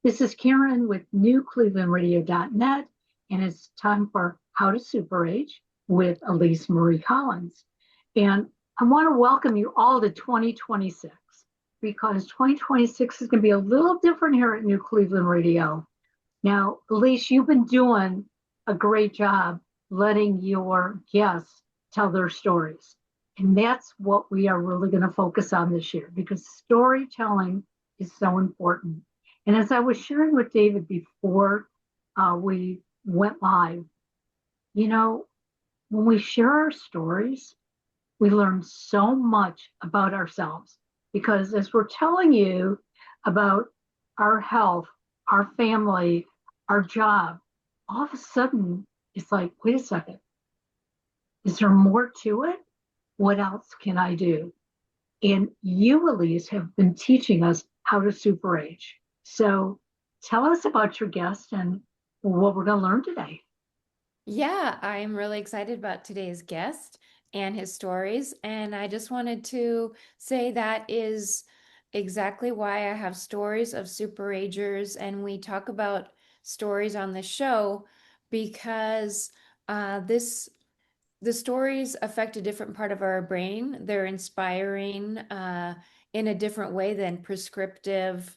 This is Karen with newclevelandradio.net, and it's time for How to Super Age with Elise Marie Collins. And I want to welcome you all to 2026 because 2026 is going to be a little different here at New Cleveland Radio. Now, Elise, you've been doing a great job letting your guests tell their stories. And that's what we are really going to focus on this year because storytelling is so important. And as I was sharing with David before we went live, you know, when we share our stories, we learn so much about ourselves because as we're telling you about our health, our family, our job, all of a sudden it's like, wait a second, is there more to it? What else can I do? And you, Elise, have been teaching us how to super age. So tell us about your guest and what we're going to learn today. Yeah, I'm really excited about today's guest and his stories. And I just wanted to say that is exactly why I have stories of super agers. And we talk about stories on the show because this the stories affect a different part of our brain. They're inspiring in a different way than prescriptive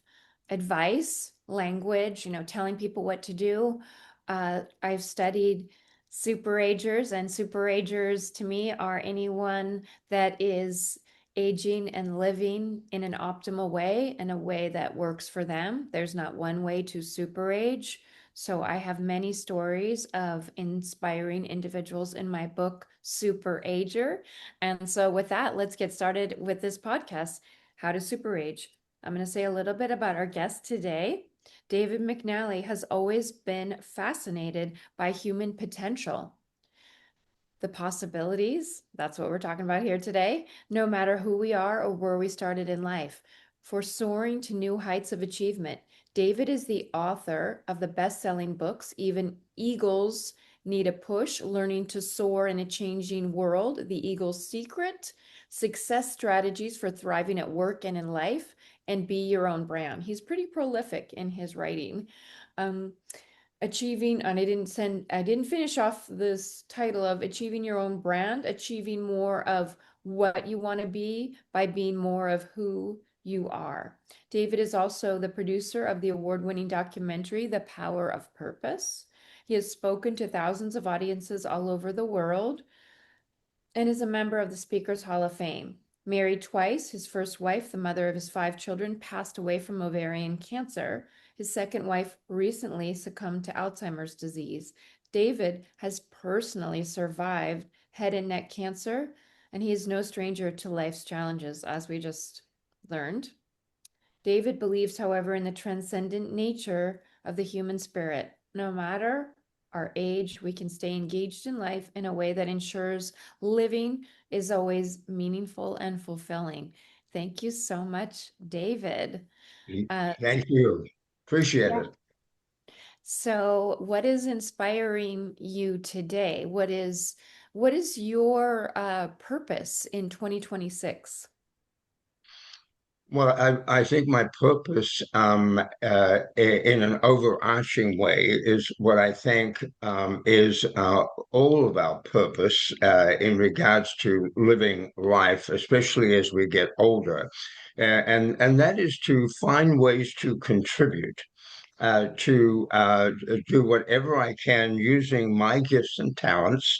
advice, language, telling people what to do. I've studied superagers, and superagers to me are anyone that is aging and living in an optimal way, in a way that works for them. There's not one way to superage. So I have many stories of inspiring individuals in my book, Super Ager. And so with that, let's get started with this podcast, How to Super Age. I'm going to say a little bit about our guest today. David McNally has always been fascinated by human potential. The possibilities, that's what we're talking about here today, no matter who we are or where we started in life. For soaring to new heights of achievement, David is the author of the best-selling books, Even Eagles Need a Push, Learning to Soar in a Changing World, The Eagle's Secret, Success Strategies for Thriving at Work and in Life, and Be Your Own Brand. He's pretty prolific in his writing. Um, Achieving, and I didn't finish off this title of Achieving Your Own Brand, achieving more of what you want to be by being more of who you are. David is also the producer of the award-winning documentary, The Power of Purpose. He has spoken to thousands of audiences all over the world and is a member of the Speakers Hall of Fame. Married twice, his first wife, the mother of his 5 children, passed away from ovarian cancer. His second wife recently succumbed to Alzheimer's disease. David has personally survived head and neck cancer, and he is no stranger to life's challenges, as we just learned. David believes, however, in the transcendent nature of the human spirit. No matter our age, we can stay engaged in life in a way that ensures living is always meaningful and fulfilling. Thank you so much, David. Uh, Thank you. Appreciate yeah. it. So, what is inspiring you today? What is your purpose in 2026? Well, I think my purpose, in an overarching way, is what I think is all of our purpose in regards to living life, especially as we get older, and that is to find ways to contribute. To do whatever I can using my gifts and talents,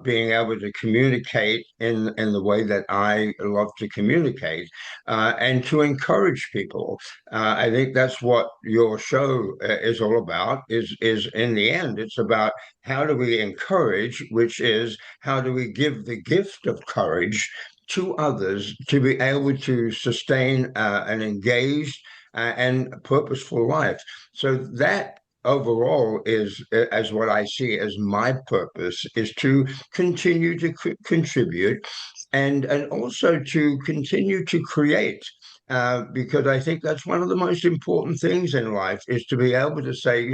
being able to communicate in the way that I love to communicate, and to encourage people. I think that's what your show is all about. Is in the end, it's about how do we encourage, which is how do we give the gift of courage to others to be able to sustain an engaged and purposeful life. So that overall is as what I see as my purpose is to continue to contribute and also to continue to create. Because I think that's one of the most important things in life is to be able to say,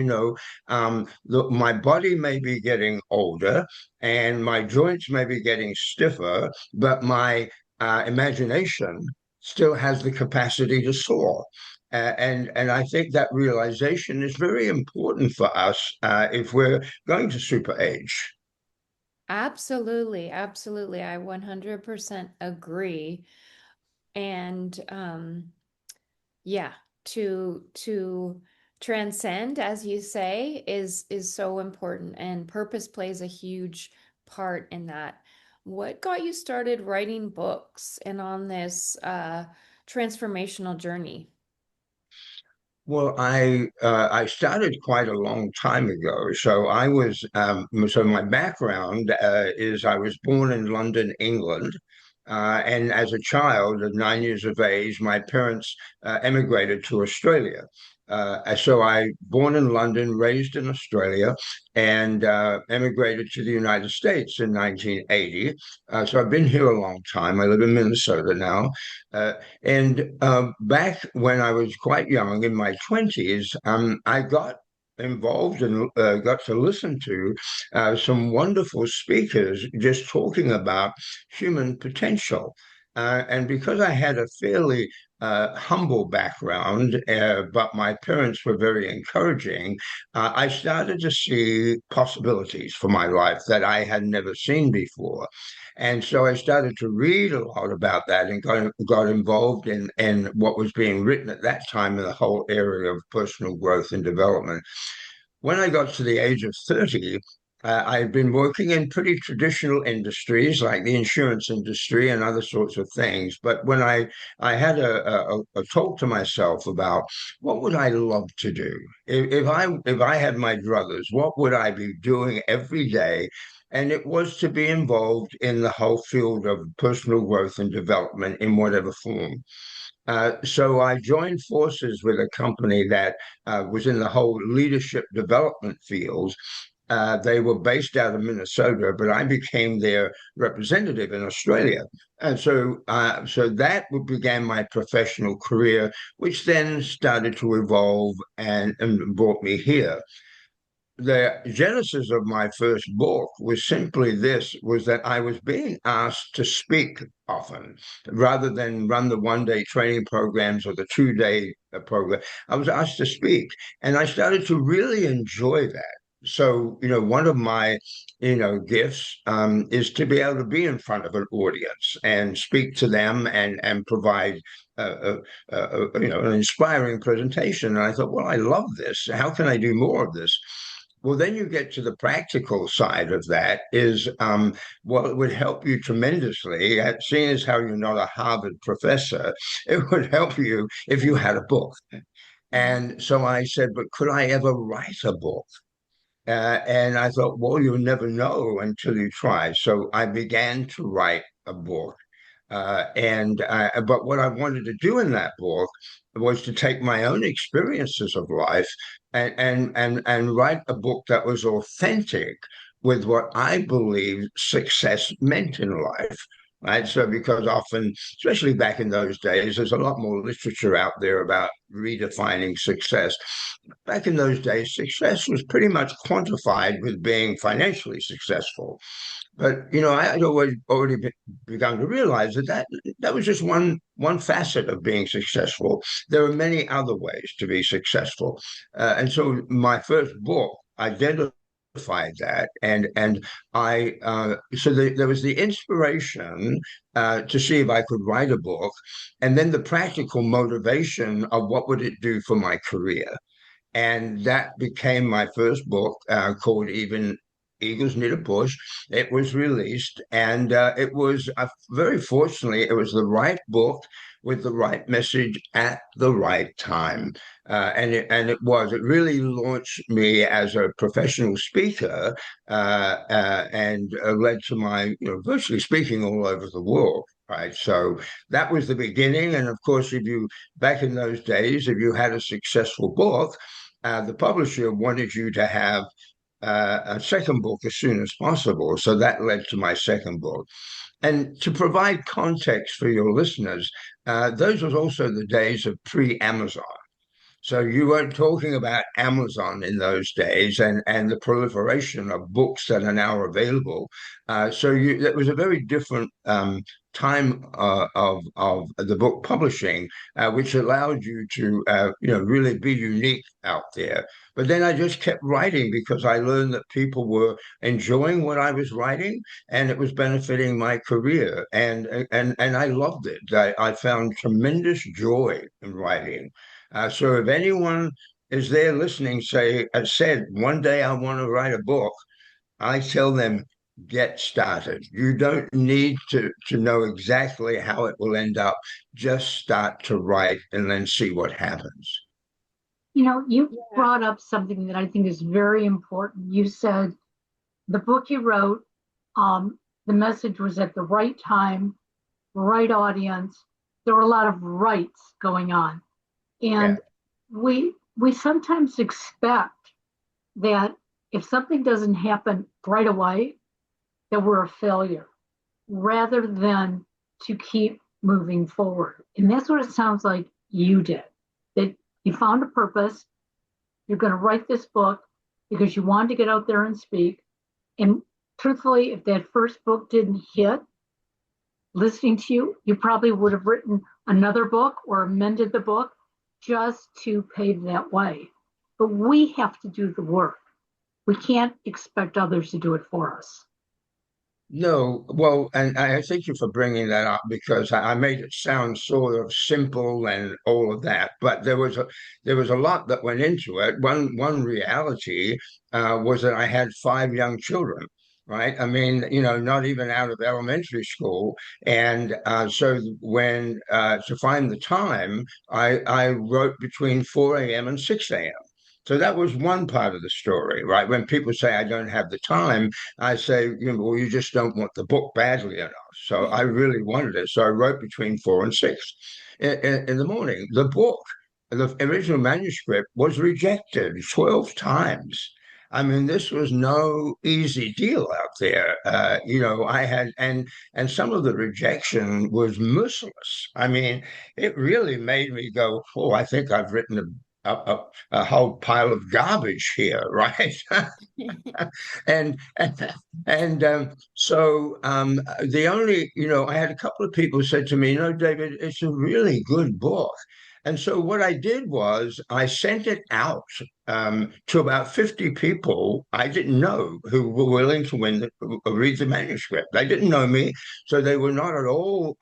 my body may be getting older and my joints may be getting stiffer, but my imagination still has the capacity to soar. And I think that realization is very important for us if we're going to super age. Absolutely, absolutely. I 100% agree. And yeah, to transcend, as you say, is so important, and purpose plays a huge part in that. What got you started writing books and on this transformational journey? Well, I started quite a long time ago. So my background is I was born in London, England, and as a child at 9 years of age, my parents emigrated to Australia. So I born in London, raised in Australia, and emigrated to the United States in 1980. So I've been here a long time. I live in Minnesota now. Uh, and back when I was quite young, in my 20s, I got involved and got to listen to some wonderful speakers just talking about human potential. And because I had a fairly humble background, but my parents were very encouraging, I started to see possibilities for my life that I had never seen before. And so I started to read a lot about that and got involved in what was being written at that time in the whole area of personal growth and development. When I got to the age of 30, I had been working in pretty traditional industries like the insurance industry and other sorts of things. But when I had a talk to myself about what would I love to do if I had my druthers, what would I be doing every day? And it was to be involved in the whole field of personal growth and development in whatever form. So I joined forces with a company that was in the whole leadership development field. They were based out of Minnesota, but I became their representative in Australia. And so that began my professional career, which then started to evolve and brought me here. The genesis of my first book was simply this, was that I was being asked to speak often rather than run the 1 day training programs or the 2 day program. I was asked to speak, and I started to really enjoy that. So, one of my, gifts is to be able to be in front of an audience and speak to them and provide an inspiring presentation. And I thought, well, I love this. How can I do more of this? Well, then you get to the practical side of that is, well, it would help you tremendously, seeing as how you're not a Harvard professor, it would help you if you had a book. And so I said, but could I ever write a book? And I thought, well, you'll never know until you try. So I began to write a book. But what I wanted to do in that book was to take my own experiences of life and write a book that was authentic with what I believe success meant in life. Right. So, because often, especially back in those days, there's a lot more literature out there about redefining success. Back in those days, success was pretty much quantified with being financially successful. But I had already begun to realize that was just one facet of being successful. There are many other ways to be successful, and so my first book identified that, and there was the inspiration to see if I could write a book, and then the practical motivation of what would it do for my career. And that became my first book, called Even Eagles Need a Push. It was released, and it was very fortunately, it was the right book with the right message at the right time. It really launched me as a professional speaker, and led to my, virtually speaking all over the world. Right. So that was the beginning. And of course, back in those days, if you had a successful book, the publisher wanted you to have a second book as soon as possible. So that led to my second book. And to provide context for your listeners, those was also the days of pre-Amazon. So you weren't talking about Amazon in those days and the proliferation of books that are now available. So it was a very different time of the book publishing, which allowed you to really be unique out there. But then I just kept writing because I learned that people were enjoying what I was writing, and it was benefiting my career, and I loved it. I found tremendous joy in writing. So if anyone is there listening, said one day I want to write a book, I tell them, get started. You don't need to know exactly how it will end up. Just start to write and then see what happens. You Yeah. brought up something that I think is very important. You said the book you wrote, the message was at the right time, right audience. There were a lot of rights going on. Yeah. And we sometimes expect that if something doesn't happen right away, that we're a failure, rather than to keep moving forward. And that's what it sounds like you did. That you found a purpose. You're going to write this book because you wanted to get out there and speak. And truthfully, if that first book didn't hit, listening to you, you probably would have written another book or amended the book just to pave that way. But we have to do the work. We can't expect others to do it for us. No, well, and I thank you for bringing that up because I made it sound sort of simple and all of that, but there was a lot that went into it. One reality was that I had five young children, right? I mean, not even out of elementary school, and so when to find the time, I wrote between 4 a.m. and 6 a.m. So that was one part of the story, right? When people say I don't have the time, I say, well, you just don't want the book badly enough. So I really wanted it. So I wrote between 4 and 6 in the morning. The book, the original manuscript, was rejected 12 times. I mean, this was no easy deal out there. I had, and some of the rejection was merciless. I mean, it really made me go, oh, I think I've written a whole pile of garbage here, right? and so the only I had a couple of people said to me, David, it's a really good book. And so what I did was I sent it out to about 50 people I didn't know who were willing to read the manuscript. They didn't know me, so they were not at all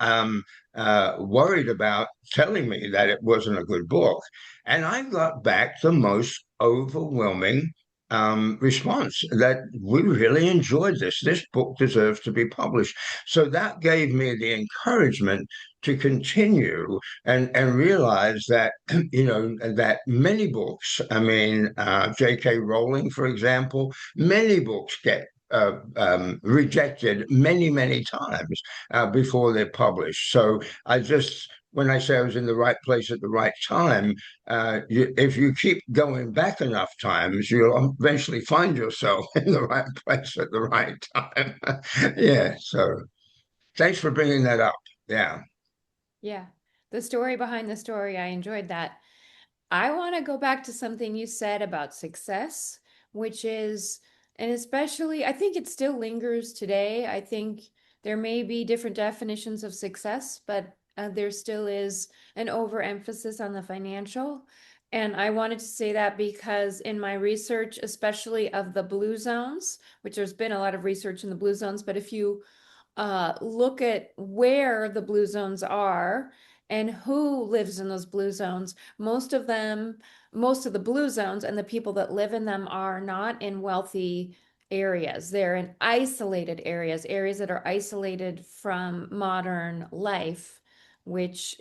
worried about telling me that it wasn't a good book. And I got back the most overwhelming response that we really enjoyed this. This book deserves to be published. So that gave me the encouragement to continue and realize that, that many books, I mean, J.K. Rowling, for example, many books get rejected many, many times before they're published. So when I say I was in the right place at the right time, if you keep going back enough times, you'll eventually find yourself in the right place at the right time. Yeah. So thanks for bringing that up. Yeah. Yeah. The story behind the story, I enjoyed that. I want to go back to something you said about success, which is, and especially, I think it still lingers today. I think there may be different definitions of success, but there still is an overemphasis on the financial. And I wanted to say that because in my research, especially of the blue zones, which there's been a lot of research in the blue zones, but if you look at where the blue zones are and who lives in those blue zones, most of the blue zones and the people that live in them are not in wealthy areas. They're in isolated areas that are isolated from modern life, which,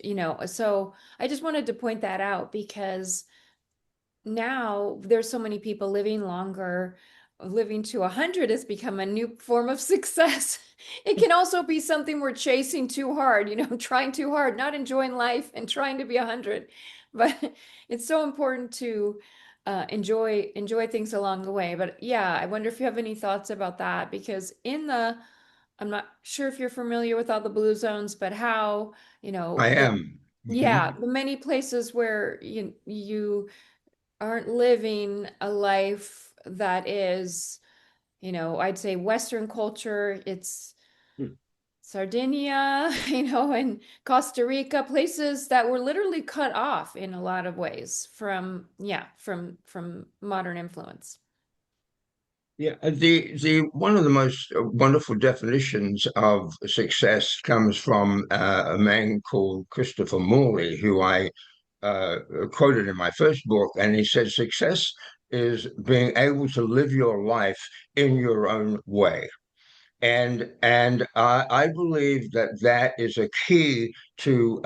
so I just wanted to point that out because now there's so many people living longer. Living to 100 has become a new form of success. It can also be something we're chasing too hard, trying too hard, not enjoying life and trying to be 100. But it's so important to enjoy things along the way. But yeah, I wonder if you have any thoughts about that because I'm not sure if you're familiar with all the blue zones, but how, I am. yeah, Mhm. the many places where you aren't living a life that is, I'd say Western culture. It's Sardinia, and Costa Rica, places that were literally cut off in a lot of ways from, yeah, from modern influence. Yeah, the one of the most wonderful definitions of success comes from a man called Christopher Morley, who I uh, quoted in my first book, and he said, "Success is being able to live your life in your own way." And I believe that that is a key to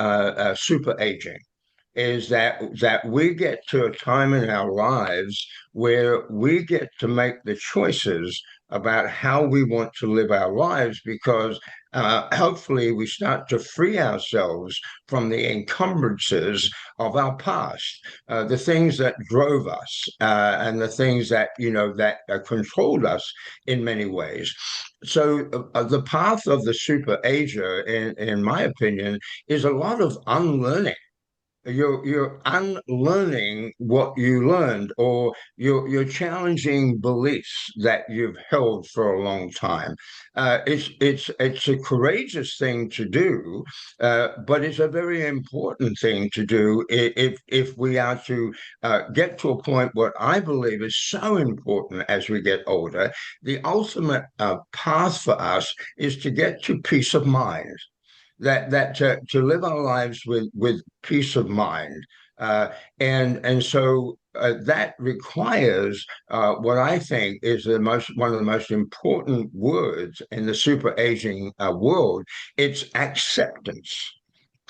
super aging, is that we get to a time in our lives where we get to make the choices about how we want to live our lives, because hopefully we start to free ourselves from the encumbrances of our past, the things that drove us, and the things that that controlled us in many ways. So the path of the super ager, in my opinion, is a lot of unlearning. You're unlearning what you learned, or you're challenging beliefs that you've held for a long time. It's a courageous thing to do, but it's a very important thing to do if we are to get to a point. What I believe is so important as we get older, the ultimate path for us is to get to peace of mind, that to live our lives with peace of mind, and so that requires what I think is the most one of the most important words in the super aging world. It's acceptance.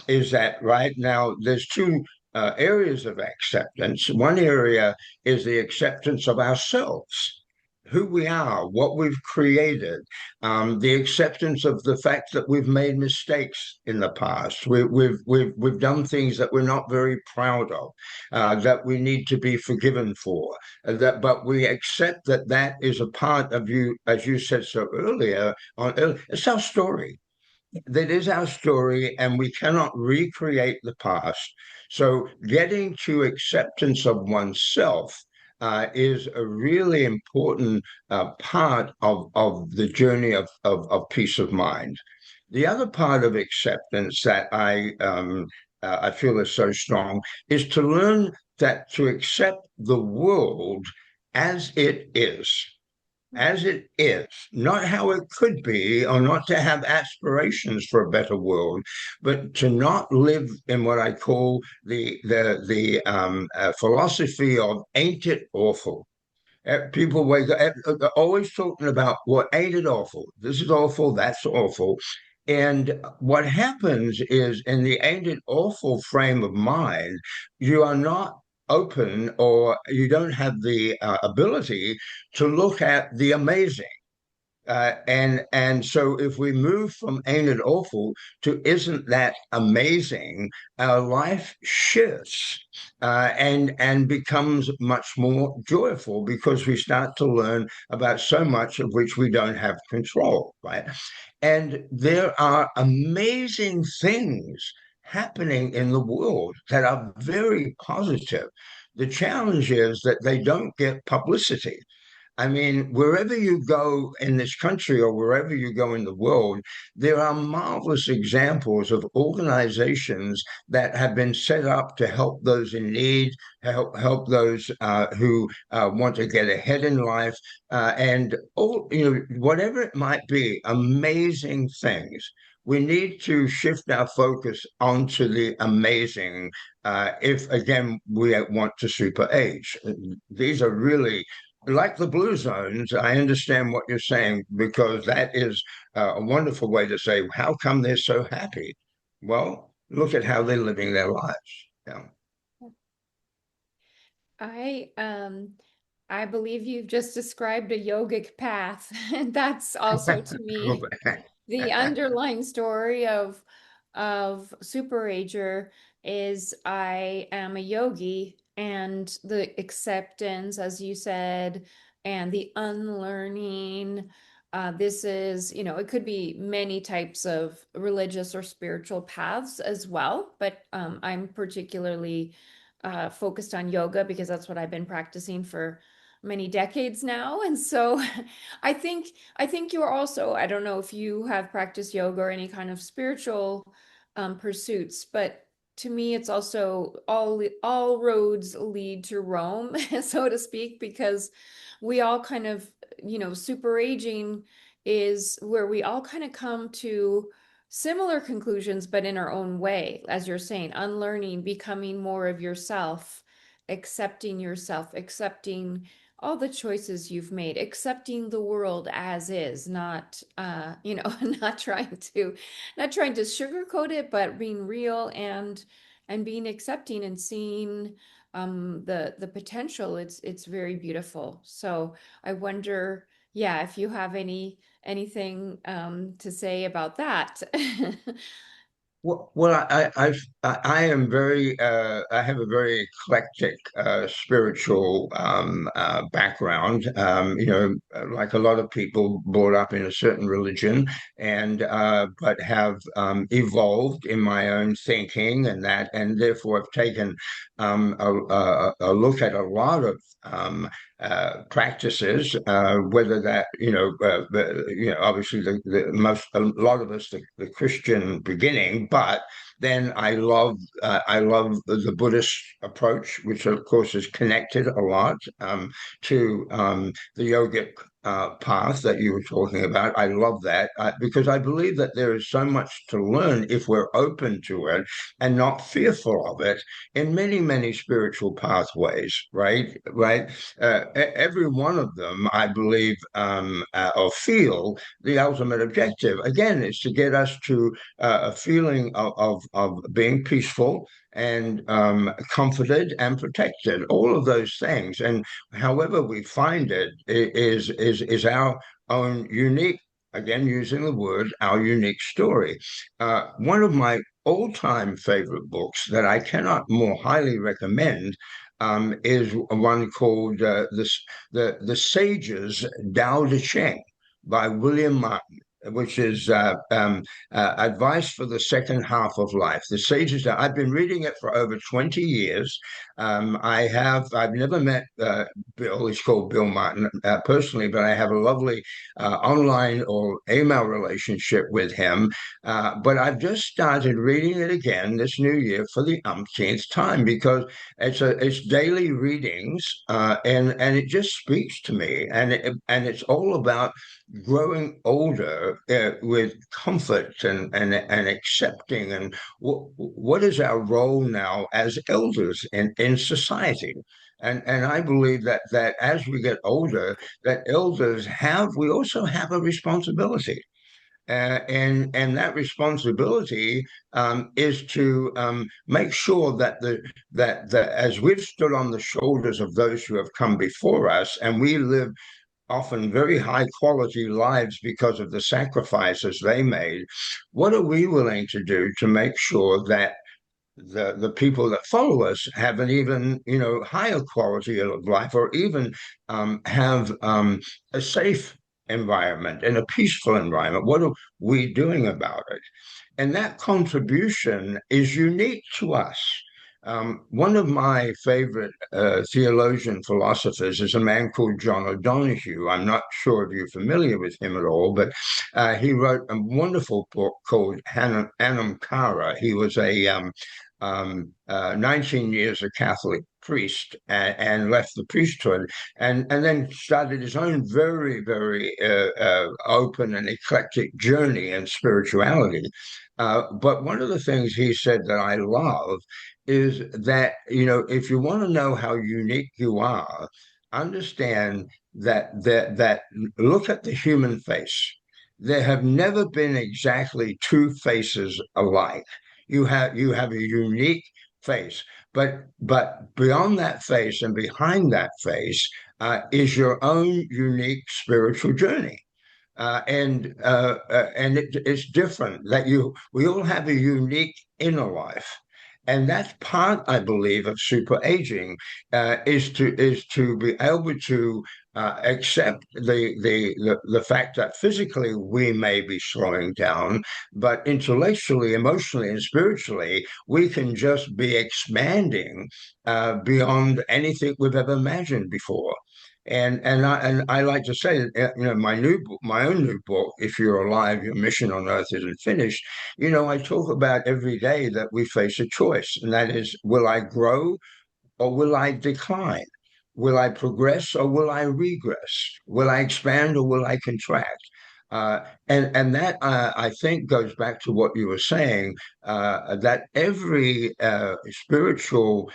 Is that right? Now there's two areas of acceptance. One area is the acceptance of ourselves, who we are, what we've created, the acceptance of the fact that we've made mistakes in the past. We've done things that we're not very proud of, that we need to be forgiven for. But we accept that that is a part of you, as you said so earlier. It's our story. That is our story, and we cannot recreate the past. So, getting to acceptance of oneself is a really important part of the journey of peace of mind. The other part of acceptance that I feel is so strong is to learn that to accept the world as it is, not how it could be, or not to have aspirations for a better world, but to not live in what I call the philosophy of ain't it awful. People wake up always talking about, what ain't it awful? This is awful, that's awful. And what happens is, in the ain't it awful frame of mind, you are not open, or you don't have the ability to look at the amazing. And so if we move from ain't it awful to isn't that amazing, our life shifts, and becomes much more joyful, because we start to learn about so much of which we don't have control, right? And there are amazing things happening in the world that are very positive. The challenge is that they don't get publicity. I mean, wherever you go in this country, or wherever you go in the world, there are marvelous examples of organizations that have been set up to help those in need, help those who want to get ahead in life, and all, whatever it might be, amazing things. We need to shift our focus onto the amazing, if again we want to super age. These are really like the blue zones. I understand what you're saying, because that is a wonderful way to say, how come they're so happy? Well, look at how they're living their lives. Yeah. I um I believe you've just described a yogic path. And that's also to Go me back. the underlying story of Superager is I am a yogi, and the acceptance, as you said, and the unlearning. This is, it could be many types of religious or spiritual paths as well, but I'm particularly focused on yoga because that's what I've been practicing for many decades now. And so I think you're also, I don't know if you have practiced yoga or any kind of spiritual pursuits, but to me it's also all roads lead to Rome, so to speak, because we all kind of, super aging is where we all kind of come to similar conclusions, but in our own way, as you're saying, unlearning, becoming more of yourself, accepting all the choices you've made, accepting the world as is, not not trying to sugarcoat it, but being real and being accepting and seeing the potential. It's very beautiful. So I wonder, yeah, if you have anything to say about that. I am very, I have a very eclectic spiritual background. Like a lot of people, brought up in a certain religion, and but have evolved in my own thinking, and therefore have taken a look at a lot of practices, whether that obviously a lot of us the Christian beginning, but then I love the Buddhist approach, which of course is connected a lot to the yogic path that you were talking about. I love that because I believe that there is so much to learn if we're open to it and not fearful of it in many, many spiritual pathways, right? Right. Every one of them, I believe, or feel the ultimate objective. Again, is to get us to a feeling of being peaceful and comforted and protected, all of those things. And however we find it is our own unique, again, using the word, our unique story. One of my all-time favorite books that I cannot more highly recommend is one called the Sages Tao Te Ching by William Martin, which is advice for the second half of life. The Sages. I've been reading it for over 20 years. I've never met Bill. He's called Bill Martin personally, but I have a lovely online or email relationship with him. But I've just started reading it again this new year for the umpteenth time because it's daily readings, and it just speaks to me, and it's all about growing older with comfort and accepting, and what is our role now as elders in society. And I believe that as we get older, that we also have a responsibility. And that responsibility is to make sure that as we've stood on the shoulders of those who have come before us, and we live often very high quality lives because of the sacrifices they made, what are we willing to do to make sure that the people that follow us have an even higher quality of life, or even have a safe environment and a peaceful environment? What are we doing about it? And that contribution is unique to us. One of my favorite theologian philosophers is a man called John O'Donohue. I'm not sure if you're familiar with him at all, but he wrote a wonderful book called Anam Cara. He was a 19 years a Catholic priest, and left the priesthood, and then started his own very, very open and eclectic journey in spirituality. But one of the things he said that I love is that, if you want to know how unique you are, understand that look at the human face. There have never been exactly two faces alike. You have a unique face, but beyond that face and behind that face is your own unique spiritual journey. It's different, that we all have a unique inner life, and that's part, I believe, of super aging, is to be able to accept the fact that physically we may be slowing down, but intellectually, emotionally, and spiritually, we can just be expanding beyond anything we've ever imagined before. And I like to say that my own new book, If You're Alive, Your Mission on Earth Isn't Finished. I talk about every day that we face a choice, and that is, will I grow or will I decline? Will I progress or will I regress? Will I expand or will I contract? And that I think goes back to what you were saying, that every spiritual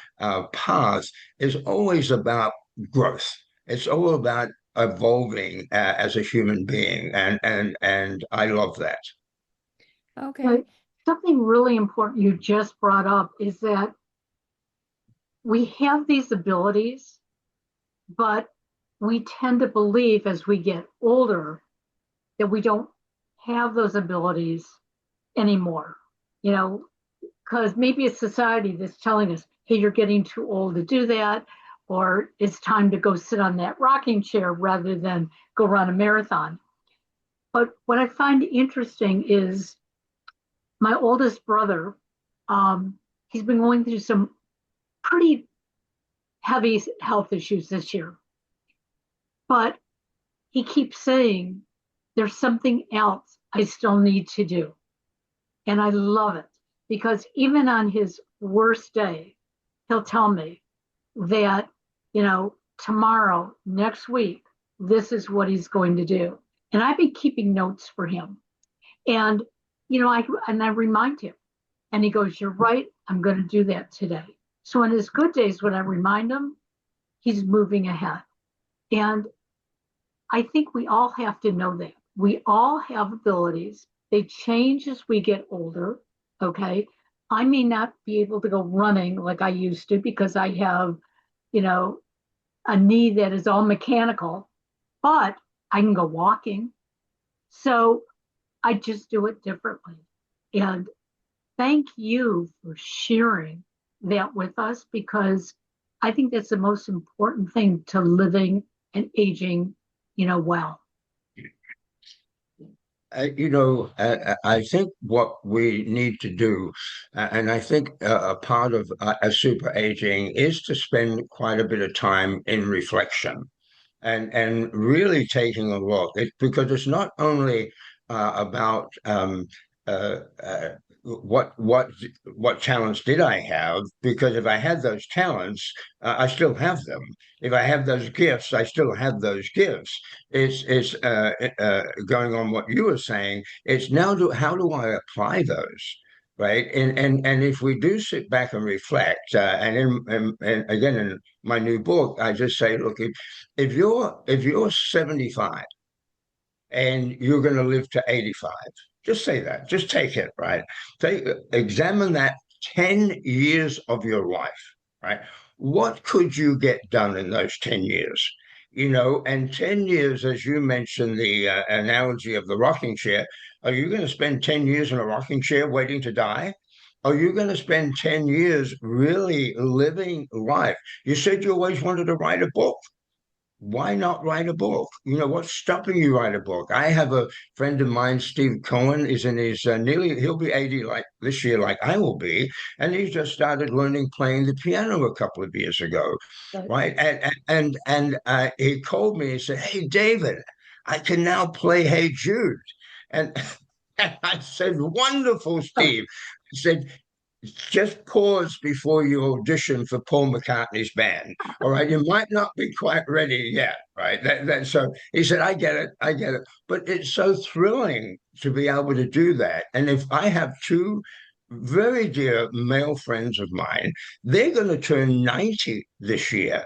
path is always about growth. It's all about evolving as a human being, and I love that. Okay. But something really important you just brought up is that we have these abilities, but we tend to believe as we get older that we don't have those abilities anymore. You know, because maybe it's society that's telling us, hey, you're getting too old to do that, or it's time to go sit on that rocking chair rather than go run a marathon. But what I find interesting is my oldest brother, he's been going through some pretty heavy health issues this year, but he keeps saying, there's something else I still need to do. And I love it because even on his worst day, he'll tell me that, tomorrow, next week, this is what he's going to do. And I've been keeping notes for him. And, I remind him, and he goes, you're right, I'm going to do that today. So on his good days, when I remind him, he's moving ahead. And I think we all have to know that. We all have abilities. They change as we get older. Okay. I may not be able to go running like I used to because I have, a knee that is all mechanical, but I can go walking. So I just do it differently. And thank you for sharing that with us because I think that's the most important thing to living and aging, well. I think what we need to do, and I think a part of a super aging is to spend quite a bit of time in reflection and really taking a look. Because it's not only about uh, uh, what talents did I have? Because if I had those talents, I still have them. If I have those gifts, I still have those gifts. It's going on what you were saying. It's now how do I apply those? Right. And if we do sit back and reflect, and again in my new book, I just say, look, if you're 75 and you're going to live to 85, just say that. Just take it, right? Examine that 10 years of your life, right? What could you get done in those 10 years? And 10 years, as you mentioned, the analogy of the rocking chair, are you going to spend 10 years in a rocking chair waiting to die? Are you going to spend 10 years really living life? You said you always wanted to write a book. Why not write a book? What's stopping you write a book? I have a friend of mine, Steve Cohen, is in his he'll be 80 like this year, like I will be, and he just started learning playing the piano a couple of years ago, But right? And he called me and said, "Hey, David, I can now play Hey Jude," and, and I said, "Wonderful, Steve." I said, just pause before you audition for Paul McCartney's band. All right, you might not be quite ready yet, right? So he said, I get it, but it's so thrilling to be able to do that. And if I have two very dear male friends of mine, they're going to turn 90 this year.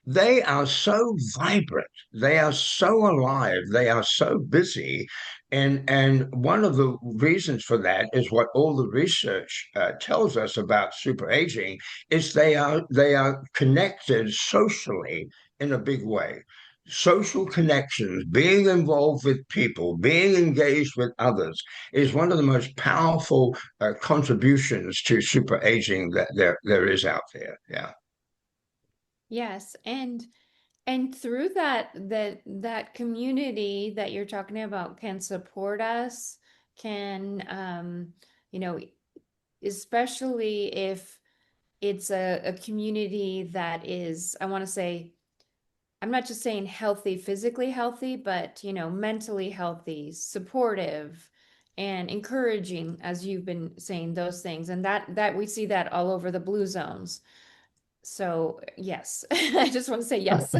They are so vibrant. They are so alive. They are so busy. And one of the reasons for that is what all the research tells us about super aging is they are connected socially in a big way. Social connections, being involved with people, being engaged with others is one of the most powerful contributions to super aging that there is out there. Yeah. Yes. And And through that community that you're talking about can support us, can you know, especially if it's a community that is, I want to say, I'm not just saying healthy, physically healthy, but mentally healthy, supportive, and encouraging, as you've been saying those things. And that we see that all over the blue zones. So yes, I just want to say yes.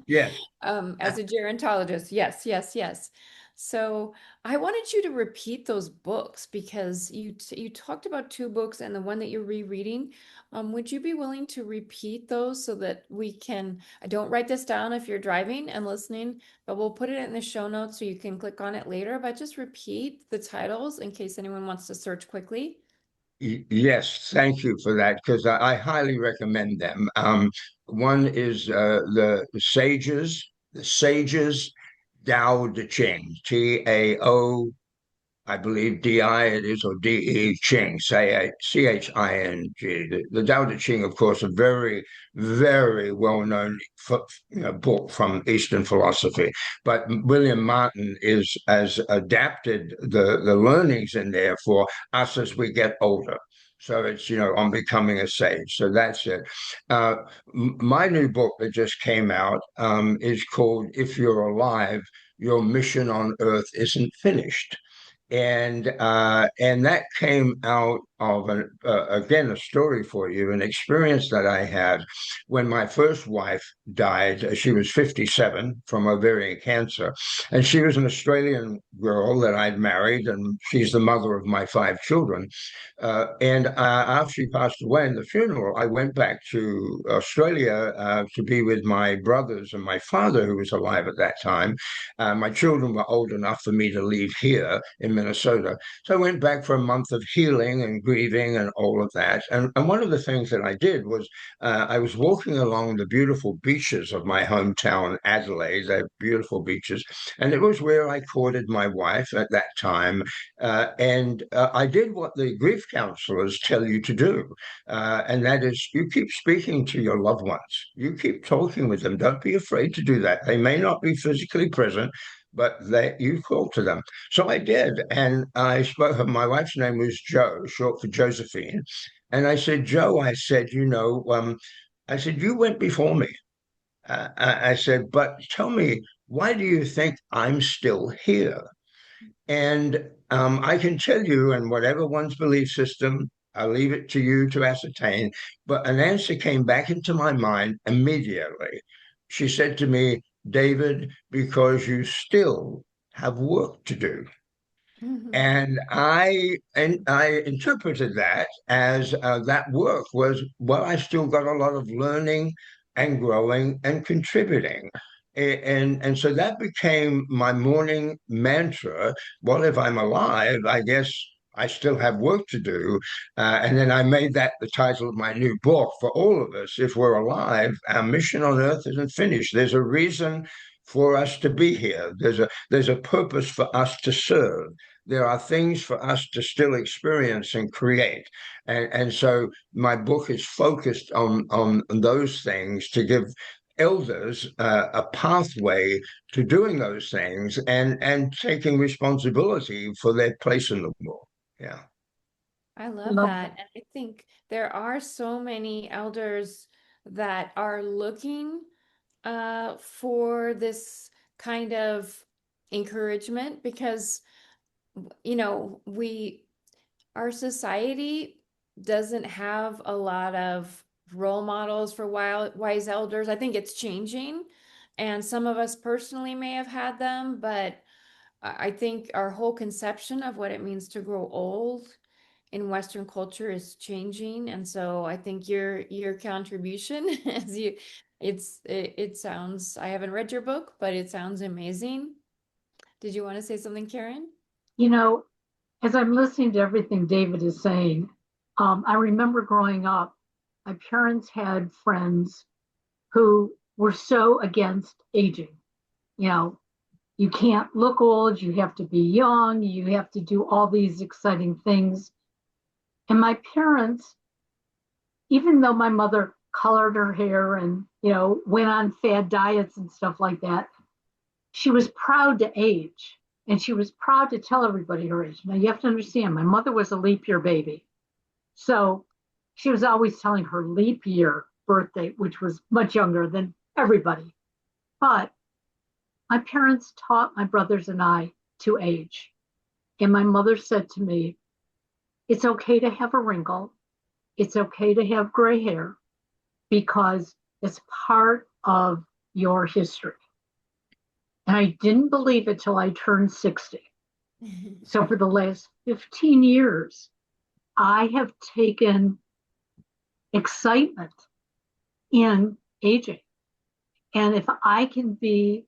Yes. As a gerontologist, yes, yes, yes. So I wanted you to repeat those books because you talked about two books and the one that you're rereading. Would you be willing to repeat those so that we can, don't write this down if you're driving and listening, but we'll put it in the show notes so you can click on it later, but just repeat the titles in case anyone wants to search quickly. Yes, thank you for that because I highly recommend them. One is the Sages Tao Te Ching, Tao, I believe DI it is, or DE Ching, say Ching. The Tao Te Ching, of course, a very, very well-known book from Eastern philosophy. But William Martin has adapted the learnings in there for us as we get older. So it's, on becoming a sage. So that's it. Uh, my new book that just came out is called If You're Alive, Your Mission on Earth Isn't Finished, and that came out of again a story for you, an experience that I had when my first wife died. She was 57 from ovarian cancer, and she was an Australian girl that I'd married, and she's the mother of my five children. And after she passed away in the funeral, I went back to Australia to be with my brothers and my father, who was alive at that time. My children were old enough for me to leave here in Minnesota. So I went back for a month of healing and grieving and all of that. And one of the things that I did was I was walking along the beautiful beaches of my hometown, Adelaide. They're beautiful beaches. And it was where I courted my wife at that time. And I did what the grief counselors tell you to do. And that is you keep speaking to your loved ones. You keep talking with them. Don't be afraid to do that. They may not be physically present, but you call to them. So I did. And I spoke, my wife's name was Jo, short for Josephine. And I said, Jo, I said, you went before me. I said, but tell me, why do you think I'm still here? And I can tell you, and whatever one's belief system, I'll leave it to you to ascertain. But an answer came back into my mind immediately. She said to me, David, because you still have work to do. Mhm. And I interpreted that as that work was, well, I still got a lot of learning and growing and contributing. And so that became my morning mantra. Well, if I'm alive, I guess I still have work to do. And then I made that the title of my new book for all of us. If we're alive, our mission on earth isn't finished. There's a reason for us to be here. There's a purpose for us to serve. There are things for us to still experience and create. And so my book is focused on those things to give elders a pathway to doing those things and taking responsibility for their place in the world. Yeah. I love Love that. that. And I think there are so many elders that are looking for this kind of encouragement because, our society doesn't have a lot of role models for wise elders. I think it's changing, and some of us personally may have had them, but I think our whole conception of what it means to grow old in Western culture is changing. And so I think your contribution as it sounds, I haven't read your book, but it sounds amazing. Did you want to say something, Karen? You know, as I'm listening to everything David is saying, I remember growing up, my parents had friends who were so against aging. You know, you can't look old, you have to be young, you have to do all these exciting things. And my parents, even though my mother colored her hair and, went on fad diets and stuff like that. She was proud to age and she was proud to tell everybody her age. Now you have to understand, my mother was a leap year baby. So she was always telling her leap year birthday, which was much younger than everybody. But my parents taught my brothers and I to age. And my mother said to me, it's okay to have a wrinkle. It's okay to have gray hair because it's part of your history. And I didn't believe it till I turned 60. So for the last 15 years, I have taken excitement in aging. And if I can be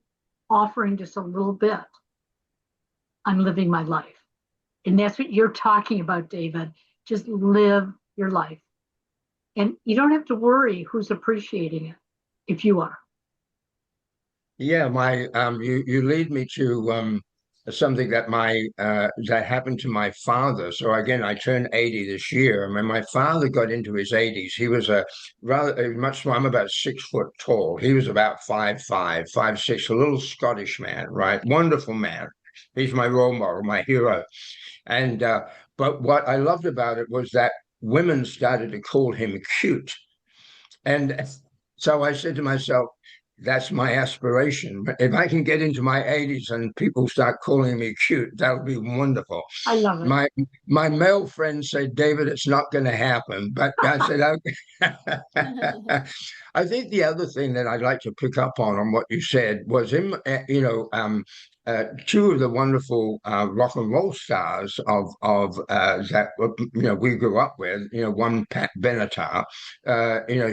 offering just a little bit, I'm living my life. And that's what you're talking about, David. Just live your life. And you don't have to worry who's appreciating it if you are. Yeah, you lead me to something that happened to my father. So again, I turned 80 this year. When my father got into his 80s, he was much small. I'm about 6 foot tall. He was about 5'5", 5'6", a little Scottish man, right? Wonderful man. He's my role model, my hero. And but what I loved about it was that women started to call him cute. And so I said to myself, that's my aspiration. If I can get into my 80s and people start calling me cute, that would be wonderful. I love it. My male friends say, David, it's not going to happen. But I said, okay. I think the other thing that I'd like to pick up on what you said was two of the wonderful rock and roll stars of that we grew up with. One Pat Benatar.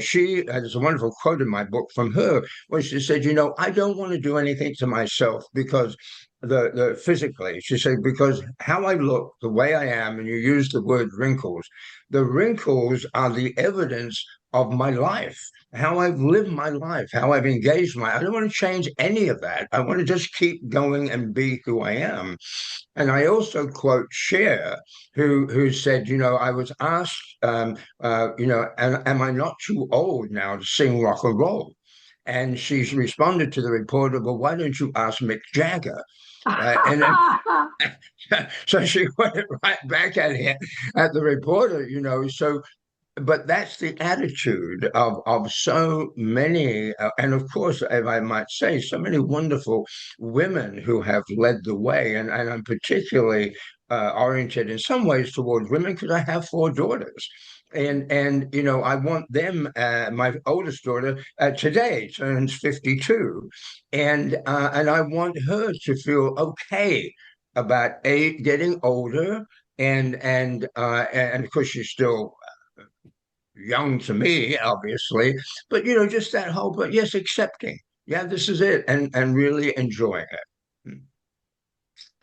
She there's a wonderful quote in my book from her where she said, I don't want to do anything to myself because the physically, she said, because how I look, the way I am, and you use the word wrinkles, the wrinkles are the evidence of my life, how I've lived my life, how I've engaged I don't want to change any of that. I want to just keep going and be who I am. And I also quote Cher, who said, I was asked, am I not too old now to sing rock and roll? And she's responded to the reporter, well, why don't you ask Mick Jagger? And so she went right back at the reporter, So but that's the attitude of so many, and of course, if I might say, so many wonderful women who have led the way, and I'm particularly oriented in some ways towards women because I have 4 daughters. And I want them. My oldest daughter today turns 52, and I want her to feel okay about getting older, and of course she's still young to me, obviously, but just that whole, but yes, accepting, yeah, this is it, and really enjoying it.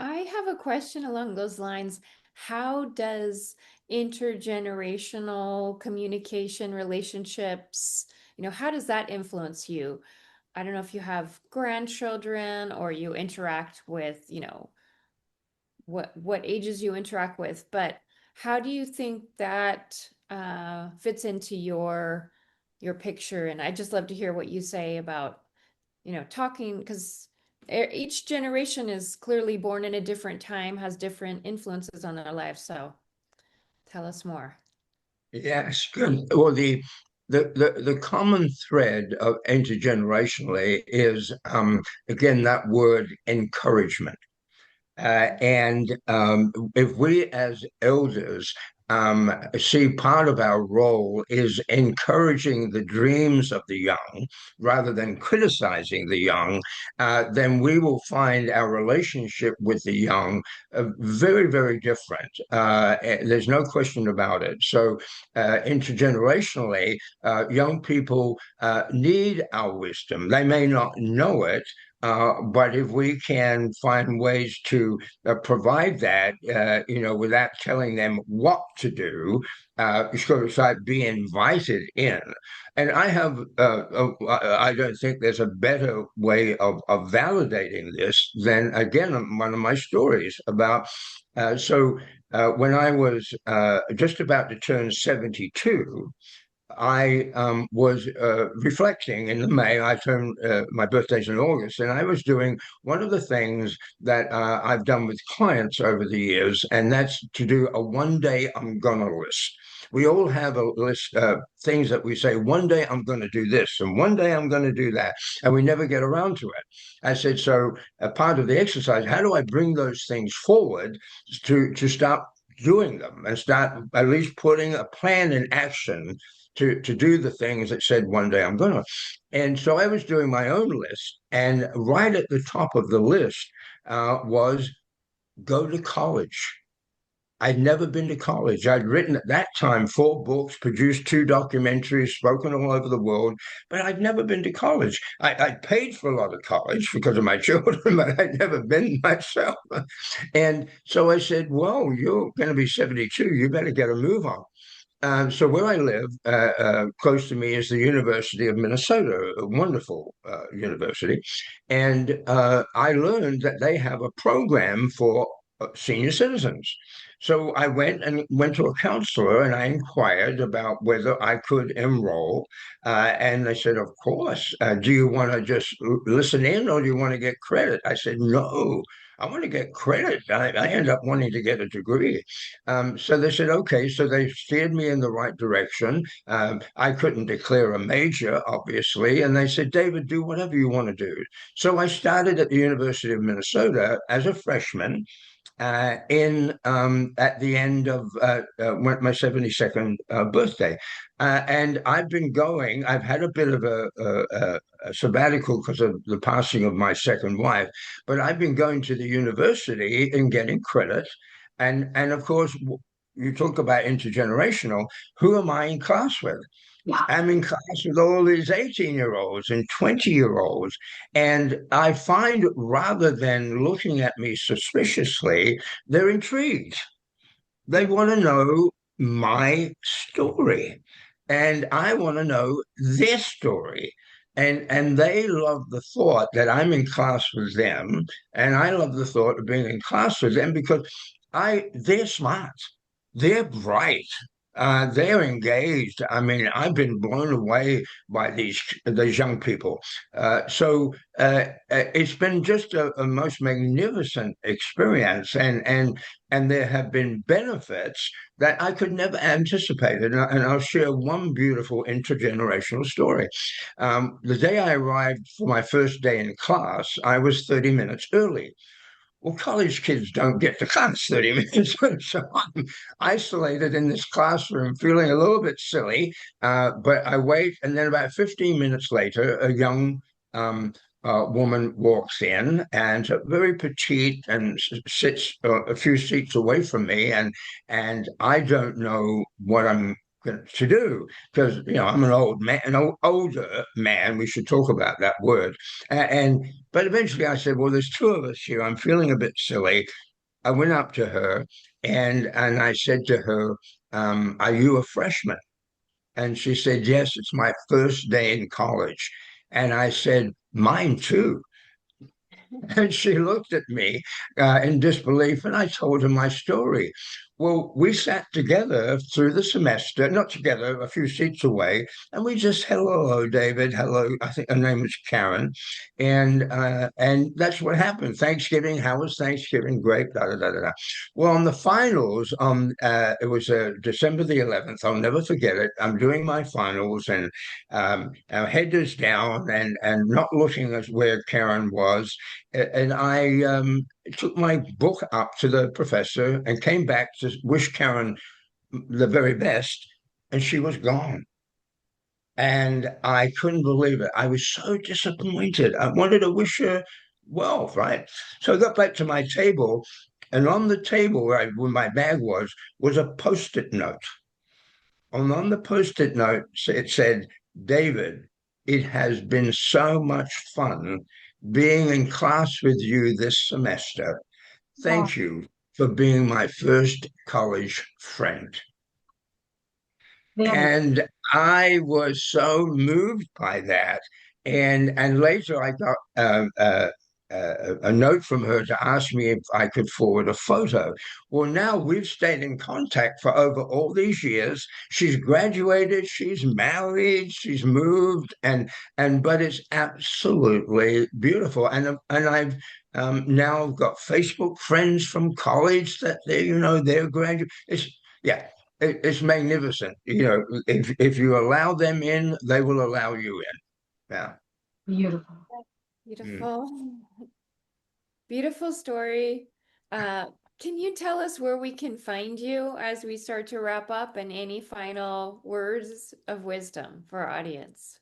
I have a question along those lines. How does intergenerational communication relationships, how does that influence you? I don't know if you have grandchildren or you interact with, what ages you interact with, but how do you think that fits into your picture? And I just love to hear what you say about, talking, because each generation is clearly born in a different time, has different influences on their lives. So tell us more. Yes, good. Well, the common thread of intergenerationally is again that word encouragement. And if we as elders see part of our role is encouraging the dreams of the young rather than criticizing the young, then we will find our relationship with the young very, very different. There's no question about it. So, intergenerationally, young people need our wisdom. They may not know it, but if we can find ways to provide that, without telling them what to do, sort of like be invited in. And I don't think there's a better way of validating this than, again, one of my stories about. When I was just about to turn 72, I was reflecting in May. I turned my birthday's in August, and I was doing one of the things that I've done with clients over the years, and that's to do a one day I'm gonna list. We all have a list of things that we say, one day I'm going to do this, and one day I'm going to do that, and we never get around to it. I said, so a part of the exercise, how do I bring those things forward to start doing them and start at least putting a plan in action to do the things that said one day I'm gonna. And so I was doing my own list, and right at the top of the list was go to college. I'd never been to college. I'd written at that time 4 books, produced 2 documentaries, spoken all over the world, but I'd never been to college. I'd paid for a lot of college because of my children, but I'd never been myself. And so I said, well, you're going to be 72. You better get a move on. So where I live, close to me, is the University of Minnesota, a wonderful university. And I learned that they have a program for senior citizens. So I went to a counselor and I inquired about whether I could enroll. And they said, of course. Do you want to just listen in or do you want to get credit? I said, no, I want to get credit. I end up wanting to get a degree. So they said, okay. So they steered me in the right direction. I couldn't declare a major, obviously. And they said, David, do whatever you want to do. So I started at the University of Minnesota as a freshman in at the end of my 72nd birthday. And I've been going, I've had a bit of a sabbatical because of the passing of my second wife, but I've been going to the university and getting credit. And of course, you talk about intergenerational, who am I in class with? Yeah. I'm in class with all these 18-year-olds and 20-year-olds. And I find rather than looking at me suspiciously, they're intrigued. They want to know my story. And I want to know their story. And they love the thought that I'm in class with them. And I love the thought of being in class with them because they're smart. They're bright. They're engaged. I mean, I've been blown away by these young people. It's been just a most magnificent experience, and there have been benefits that I could never anticipate. And I'll share one beautiful intergenerational story. The day I arrived for my first day in class, I was 30 minutes early. Well, college kids don't get to class 30 minutes. So I'm isolated in this classroom, feeling a little bit silly. But I wait, and then about 15 minutes later, a young woman walks in and very petite and sits a few seats away from me. And I don't know what I'm to do because I'm an old man, older man. We should talk about that word. And but eventually I said, well, there's 2 of us here. I'm feeling a bit silly. I went up to her and I said to her, are you a freshman? And she said, yes, it's my first day in college. And I said, mine too. And she looked at me in disbelief, and I told her my story. Well, we sat together through the semester, not together, a few seats away, and we just, hello, David, hello. I think her name was Karen, and that's what happened. Thanksgiving, how was Thanksgiving? Great, da da da da. Da. Well, on the finals, it was December the 11th. I'll never forget it. I'm doing my finals, and our head is down, and not looking at where Karen was, and I took my book up to the professor and came back to wish Karen the very best, and she was gone. And I couldn't believe it. I was so disappointed. I wanted to wish her well, right? So I got back to my table, and on the table where my bag was a post-it note. And on the post-it note, it said, David, it has been so much fun being in class with you this semester. Oh, Thank you for being my first college friend. that is, And I was so moved by that. And later I got a note from her to ask me if I could forward a photo. Well, now we've stayed in contact for over all these years. She's graduated, she's married, she's moved, and but it's absolutely beautiful. And I've now got Facebook friends from college that they're graduate. It's yeah. It's magnificent. If you allow them in, they will allow you in. Yeah. Beautiful. Mm. Beautiful. Beautiful story. Can you tell us where we can find you as we start to wrap up, and any final words of wisdom for our audience?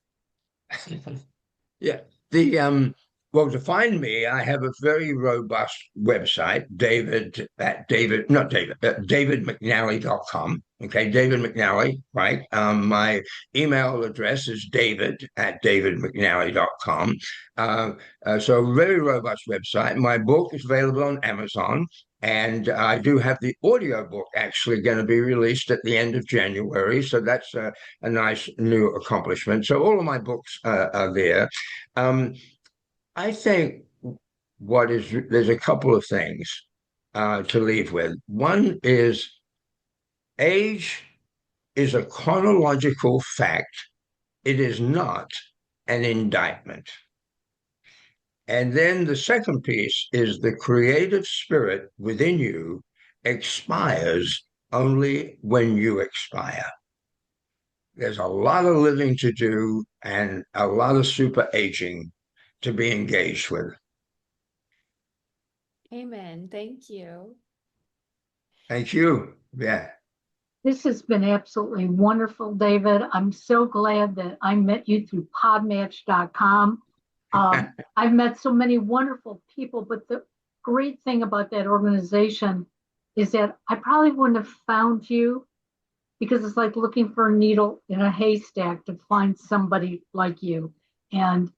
Yeah. The well, to find me, I have a very robust website, david McNally.com. Okay, David McNally, right? My email address is david@davidmcnally.com. So a very robust website. My book is available on Amazon. And I do have the audio book actually going to be released at the end of January. So that's a nice new accomplishment. So all of my books are there. Um, I think there's a couple of things to leave with. One is age is a chronological fact. It is not an indictment. And then the second piece is the creative spirit within you expires only when you expire. There's a lot of living to do and a lot of super aging to be engaged with. Amen. Thank you. Thank you. Yeah. This has been absolutely wonderful, David. I'm so glad that I met you through podmatch.com. I've met so many wonderful people, but the great thing about that organization is that I probably wouldn't have found you, because it's like looking for a needle in a haystack to find somebody like you. And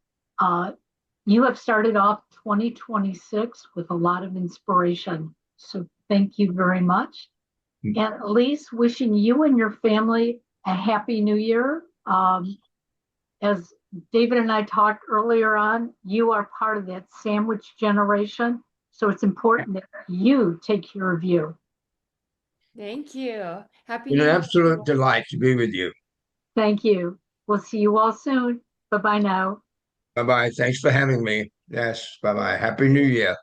you have started off 2026 with a lot of inspiration. So thank you very much. And Elise, wishing you and your family a happy new year. As David and I talked earlier on, you are part of that sandwich generation. So it's important that you take care of you. Thank you. Happy Been New an Year, absolute everyone. delight to be with you. Thank you. We'll see you all soon. Bye bye now. Bye bye. Thanks for having me. Yes. Bye bye. Happy New Year.